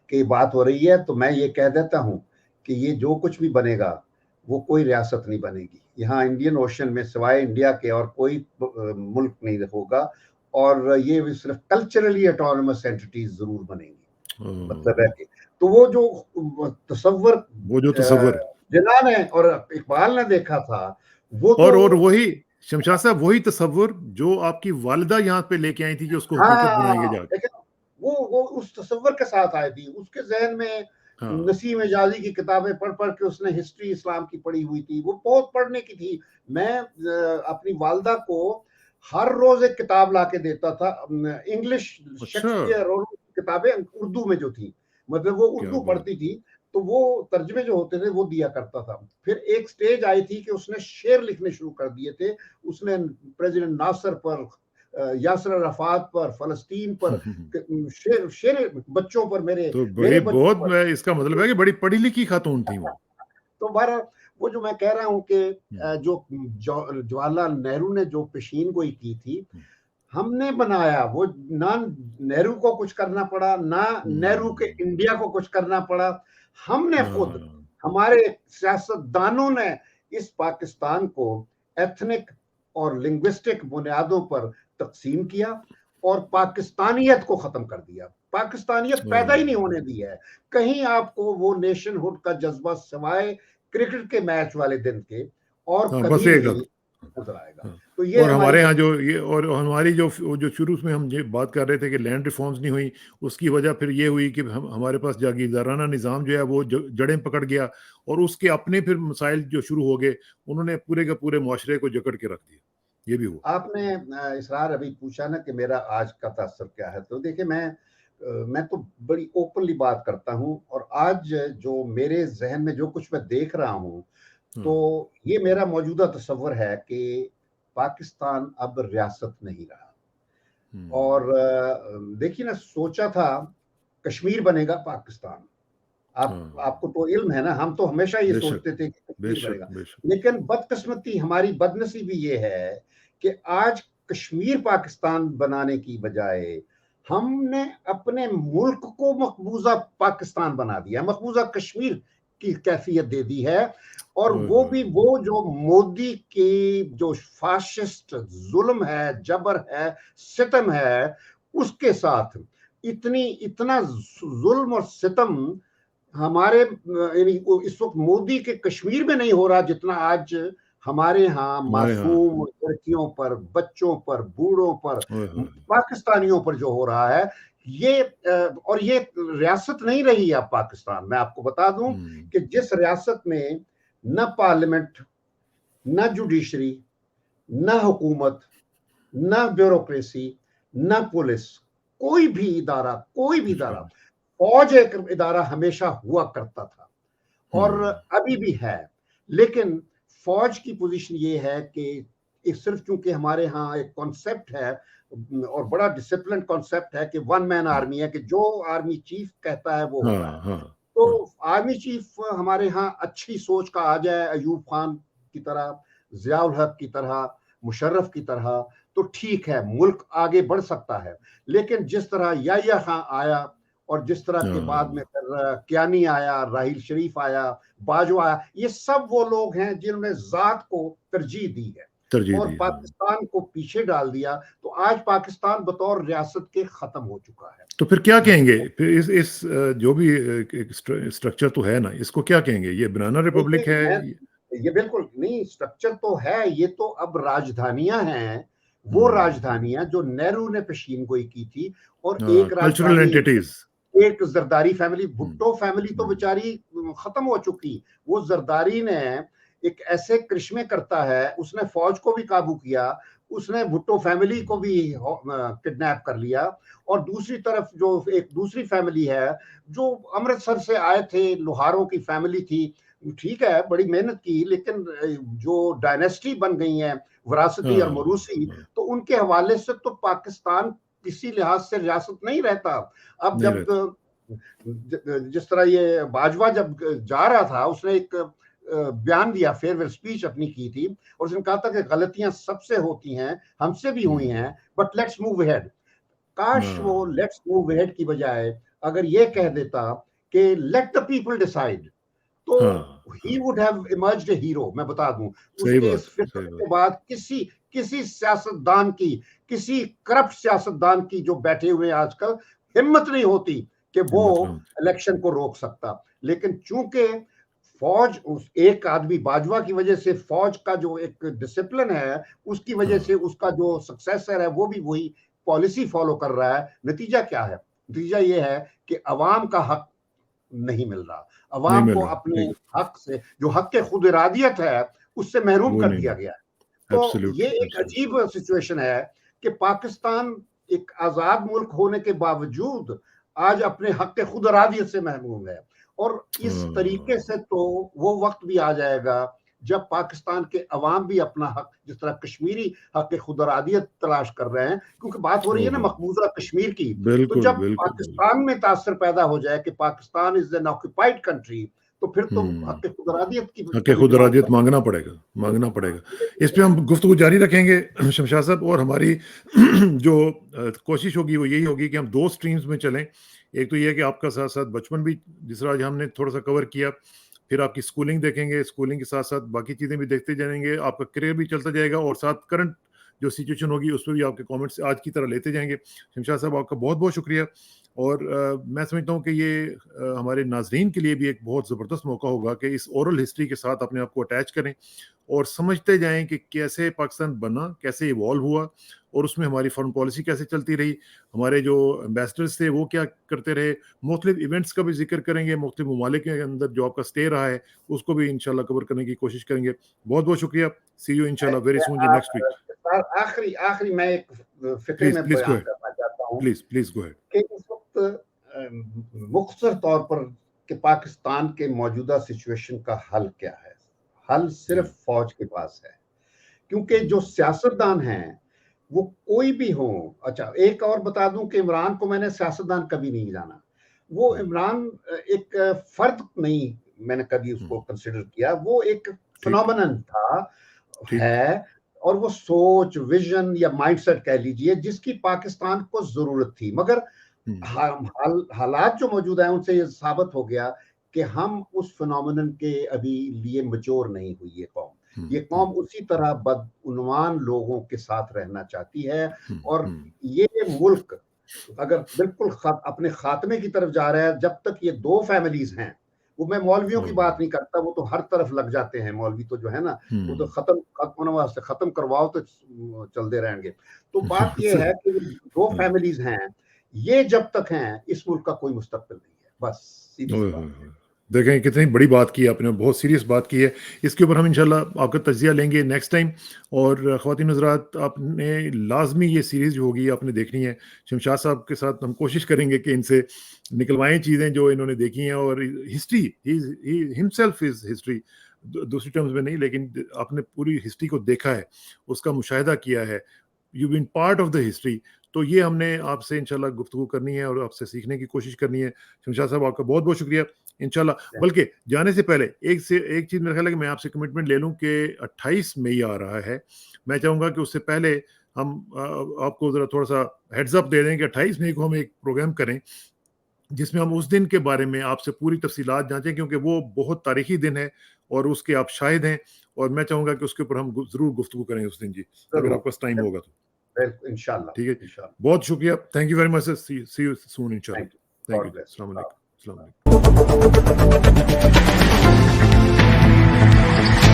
कि बात हो रही है, तो मैं ये कह देता हूँ कि ये जो कुछ भी बनेगा वो कोई रियासत नहीं बनेगी। यहाँ इंडियन ओशन में सिवाय इंडिया के और कोई मुल्क नहीं होगा, और ये भी सिर्फ कल्चरली ऑटोनमस एंटिटीज जरूर बनेंगी। हाँ, मतलब है कि, तो वो जो तस्वर वो जो तस्वर, जिन्ना ने और इकबाल ने देखा था, वो तो, और वही शमशाद साहब, वही तस्वर जो आपकी वालिदा यहाँ पे लेके आई थी कि उसको हकीकत बनाएंगे हाँ, जाके। लेकिन वो उस तस्वर के साथ आई थी। उसके जहन में हाँ नसीम एजाजी की किताबें पढ़ पढ़ के, उसने हिस्ट्री इस्लाम की पढ़ी हुई थी, वो बहुत पढ़ने की थी। मैं अपनी वालदा को हर रोज एक किताब ला के देता था, इंग्लिश अच्छा, शेक्सपियर और किताबें उर्दू में जो थी, मतलब वो क्या उर्दू बात। पढ़ती थी, तो वो तर्जमे जो होते थे वो दिया करता था। फिर एक स्टेज आई थी कि उसने शेर लिखने शुरू कर दिए थे। उसने प्रेसिडेंट नासर पर, यासर अराफात पर, फलस्तीन पर, शेर शेर बच्चों पर, मेरे तो मेरे बड़ी बच्चों बहुत, पर। मैं इसका मतलब है कि बड़ी पढ़ी लिखी खातून थी वो। तो बहरहाल वो जो मैं कह रहा हूँ कि हम्म, जो जवाहरलाल नेहरू ने जो पेशीनगोई की थी, हम्म, हमने बनाया वो। ना नेहरू को कुछ करना पड़ा, ना नेहरू के हम्म, इंडिया को कुछ करना पड़ा। हमने खुद, हाँ, हमारे सियासतदानों ने इस पाकिस्तान को एथनिक और लिंग्विस्टिक बुनियादों पर तकसीम किया और पाकिस्तानियत को खत्म कर दिया। पाकिस्तानियत पैदा ही नहीं होने दी है। कहीं आपको वो नेशनहुड का जज्बा सिवाय क्रिकेट के मैच वाले दिन के और हाँ, बस कभी एक नहीं हद। नजर आएगा। हाँ। तो ये और हमारी हमारे यहाँ जो ये, और हमारी जो जो शुरू में हम ये बात कर रहे थे कि लैंड रिफॉर्म्स नहीं हुई, उसकी वजह फिर ये हुई कि हम हमारे पास जागीरदाराना निज़ाम जो है वो जड़ें पकड़ गया, और उसके अपने फिर मसाइल जो शुरू हो गए, उन्होंने पूरे के पूरे मुआशरे को जकड़ के रख दिया। ये भी हुआ। आपने इसरार अभी पूछा ना कि मेरा आज का तासर क्या है, तो देखिए मैं तो बड़ी ओपनली बात करता हूँ, और आज जो मेरे जहन में जो कुछ मैं देख रहा हूँ, हाँ, तो ये मेरा मौजूदा तस्वर है कि पाकिस्तान अब रियासत नहीं रहा। हम्म, और देखिए ना, सोचा था कश्मीर बनेगा पाकिस्तान। आप हाँ, आपको तो इल्म है ना, हम तो हमेशा ये बेशक, सोचते थे कि कश्मीर बेशक, बनेगा। बेशक। लेकिन बदकिस्मती, हमारी बदनसीबी ये है कि आज कश्मीर पाकिस्तान बनाने की बजाय हमने अपने मुल्क को मकबूजा पाकिस्तान बना दिया, मकबूजा कश्मीर की कैफियत दे दी है। और ओए वो होए भी होए। वो जो मोदी की जो फाशिस्ट जुल्म है, जबर है, सितम है, उसके साथ इतनी इतना जुल्म और सितम हमारे यानी इस वक्त मोदी के कश्मीर में नहीं हो रहा, जितना आज हमारे यहाँ हमारे यहाँ। मासूम लड़कियों पर, बच्चों पर, बूढ़ों पर, ओए होए। पाकिस्तानियों पर जो हो रहा है। ये और ये रियासत नहीं रही अब पाकिस्तान। मैं आपको बता दूं हम्म, कि जिस रियासत में न पार्लियामेंट, न जुडिशरी, न हुकूमत, न ब्यूरोक्रेसी, न पुलिस, कोई भी अच्छा। इदारा, फौज एक इदारा हमेशा हुआ करता था और हम्म, अभी भी है। लेकिन फौज की पोजीशन ये है कि सिर्फ चूंकि हमारे यहाँ एक कॉन्सेप्ट है और बड़ा डिसिप्लिन कॉन्सेप्ट है कि वन मैन हम्म, आर्मी है, कि जो आर्मी चीफ कहता है वो हो रहा है। हाँ, हाँ, हाँ, तो आर्मी चीफ हमारे यहाँ अच्छी सोच का आ जाए, अयूब खान की तरह, जियाउल हक की तरह, मुशर्रफ की तरह, तो ठीक है, मुल्क आगे बढ़ सकता है। लेकिन जिस तरह याहिया खान आया और जिस तरह के बाद में हाँ, फिर कियानी आया, राहिल शरीफ आया, बाजवा आया, ये सब वो लोग हैं जिन्होंने जात को तरजीह दी है तरजीह और दी। हाँ। पाकिस्तान को पीछे डाल दिया। तो आज पाकिस्तान बतौर रियासत के खत्म हो चुका है। तो फिर क्या कहेंगे फिर इस जो भी एक स्ट्रक्चर तो है ना, इसको क्या कहेंगे? ये बनाना देखिए, रिपब्लिक है? मैं ये बिल्कुल नहीं, स्ट्रक्चर तो है, ये तो अब राजधानियां हैं। वो हम्म, राजधानियां जो नेहरू ने पेशीनगोई की थी, और हाँ, एक कल्चरल राजधानी, एंटिटीज। एक जरदारी फैमिली, हम्म, भुट्टो फैमिली तो हम्म, बेचारी खत्म हो चुकी। वो जरदारी ने एक ऐसे करिश्मे करता है, उसने फौज को भी काबू किया, उसने भुट्टो फैमिली को भी किडनैप कर लिया। और दूसरी तरफ जो एक दूसरी फैमिली है, जो अमृतसर से आए थे, लोहारों की फैमिली थी, ठीक है, बड़ी मेहनत की, लेकिन जो डायनेस्टी बन गई है विरासती और हाँ, मरूसी, हाँ, तो उनके हवाले से तो पाकिस्तान किसी लिहाज से रियासत नहीं रहता। अब नहीं जब रहता। जिस तरह ये बाजवा जब जा रहा था, उसने एक बयान दिया, फेयरवेल स्पीच अपनी की थी, और उसने कहा था कि गलतियां सबसे होती हैं, हमसे भी हुई हम्म, हैं, बट लेट्स मूव अहेड। काश वो हाँ, लेट्स मूव अहेड की बजाय अगर ये कह देता कि लेट द पीपल डिसाइड, तो हाँ, he would have emerged A hero. मैं बता दूं, सही उसके बात इस है, फितरत सही के बात। बाद किसी किसी सियासतदान की, किसी करप्ट सियासतदान की जो बैठे हुए आजकल, हिम्मत नहीं होती कि वो हिम्मत नहीं होती। इलेक्शन को रोक सकता। लेकिन चूंकि फौज, उस एक आदमी बाजवा की वजह से, फौज का जो एक डिसिप्लिन है उसकी वजह से, हाँ, उसका जो सक्सेसर है वो भी वही पॉलिसी फॉलो कर रहा है। नतीजा क्या है? नतीजा ये है कि अवाम का हक नहीं मिल रहा, नहीं अवाम मिल को रहा, अपने ठीक। हक से, जो हक के खुद इरादियत है, उससे महरूम वो कर नहीं दिया मिल। गया है। तो ये एब्सोल्युटली, एक एब्सोल्युटली। अजीब सिचुएशन है कि पाकिस्तान एक आजाद मुल्क होने के बावजूद आज अपने हक के खुद इरादियत से महरूम है। और इस तरीके हाँ, से तो वो वक्त भी आ जाएगा जब पाकिस्तान के अवाम भी अपना हक, जिस तरह कश्मीरी हक खुदरादियत तलाश कर रहे हैं, क्योंकि बात हो रही है ना मकबूजा कश्मीर की, तो जब पाकिस्तान में तासर पैदा हो जाए कि Pakistan is an occupied country, तो फिर तो हक खुदरादियत मांगना पड़ेगा। इस पे हम गुफ्तगू जारी रखेंगे शमशाद साहब, और हमारी जो कोशिश होगी वो यही होगी कि हम 2 स्ट्रीम्स में चलें। एक तो ये है कि आपका साथ साथ बचपन भी, जिस तरह आज हमने थोड़ा सा कवर किया, फिर आपकी स्कूलिंग देखेंगे, स्कूलिंग के साथ साथ बाकी चीज़ें भी देखते जाएंगे, आपका करियर भी चलता जाएगा, और साथ करंट जो सिचुएशन होगी उस पर भी आपके कमेंट्स आज की तरह लेते जाएंगे। शमशाद साहब, आपका बहुत बहुत शुक्रिया। और मैं समझता हूँ कि ये हमारे नाजरीन के लिए भी एक बहुत ज़बरदस्त मौका होगा कि इस ओरल हिस्ट्री के साथ अपने आप को अटैच करें और समझते जाएं कि कैसे पाकिस्तान बना, कैसे इवॉल्व हुआ, और उसमें हमारी फॉरेन पॉलिसी कैसे चलती रही, हमारे जो एम्बेसडर्स थे वो क्या करते रहे, मुख्तलिफ इवेंट्स का भी जिक्र करेंगे, मुख्तलिफ ममालिक के अंदर जो आपका स्टे रहा है उसको भी इंशाल्लाह कवर करने की कोशिश करेंगे। बहुत बहुत शुक्रिया। सी यू इंशाल्लाह वेरी सून जी नेक्स्ट वीक। आखिरी मैं एक फिक्र में बयान करना चाहता हूँ, प्लीज गो अहेड, कि इस वक्त मुख्तसर तौर पर कि पाकिस्तान के मौजूदा सिचुएशन का हल क्या है। हल सिर्फ फौज के पास है, क्योंकि जो सियासतदान हैं वो कोई भी हो। अच्छा, एक और बता दूं कि इमरान को मैंने सियासतदान कभी नहीं जाना। वो इमरान एक फर्द नहीं मैंने कभी उसको कंसिडर किया, वो एक फिनोमेनन था है, और वो सोच, विजन या माइंडसेट कह लीजिए जिसकी पाकिस्तान को जरूरत थी। मगर हालात जो मौजूद हैं उनसे ये साबित हो गया कि हम उस फिनोमेनन के अभी लिए मैच्योर नहीं हुई ये कौम। ये कौम उसी तरह बदउनवान लोगों के साथ रहना चाहती है, और ये मुल्क अगर बिल्कुल अपने खात्मे की तरफ जा रहा है, जब तक ये 2 फैमिलीज हैं, वो मैं मौलवियों की बात नहीं करता, वो तो हर तरफ लग जाते हैं मौलवी, तो जो है ना वो तो खत्म करवाओ तो चलते रहेंगे। तो बात ये है कि 2 फैमिलीज हैं, ये जब तक हैं इस मुल्क का कोई मुस्तकबिल नहीं है। बस सीधी सी बात। देखें कितनी बड़ी बात की आपने, बहुत सीरियस बात की है। इसके ऊपर हम इंशाल्लाह आपका तज्जिया लेंगे नेक्स्ट टाइम। और ख़वातीन हज़रात, आपने लाजमी ये सीरीज़ होगी आपने देखनी है। शमशाद साहब के साथ हम कोशिश करेंगे कि इनसे निकलवाएं चीज़ें जो इन्होंने देखी हैं, और हिस्ट्री हिमसेल्फ इज़ हिस्ट्री, दूसरी टर्म्स में नहीं, लेकिन आपने पूरी हिस्ट्री को देखा है, उसका मुशाहिदा किया है, you been part of the history. तो ये हमने आपसे इंशाल्लाह गुफ्तगू करनी है और आपसे सीखने की कोशिश करनी है। शमशाद साहब, आपका बहुत बहुत शुक्रिया। इंशाल्लाह, बल्कि जाने से पहले एक चीज़ मेरा ख्याल है कि मैं आपसे कमिटमेंट ले लूं कि 28 मई आ रहा है। मैं चाहूँगा कि उससे पहले हम आपको ज़रा थोड़ा सा हेड्स अप दे दें कि 28 मई को हम एक प्रोग्राम करें जिसमें हम उस दिन के बारे में आपसे पूरी तफसीलात जांचें, क्योंकि वो बहुत तारीखी दिन है और उसके आप शाहिद हैं, और मैं चाहूँगा कि उसके ऊपर हम ज़रूर गुफ्तगू करें उस दिन जी, अगर आपका टाइम होगा तो। इंशाल्लाह, ठीक है, बहुत शुक्रिया, thank you very much, see you soon इंशाल्लाह। थैंक यू, अस्सलाम वालेकुम।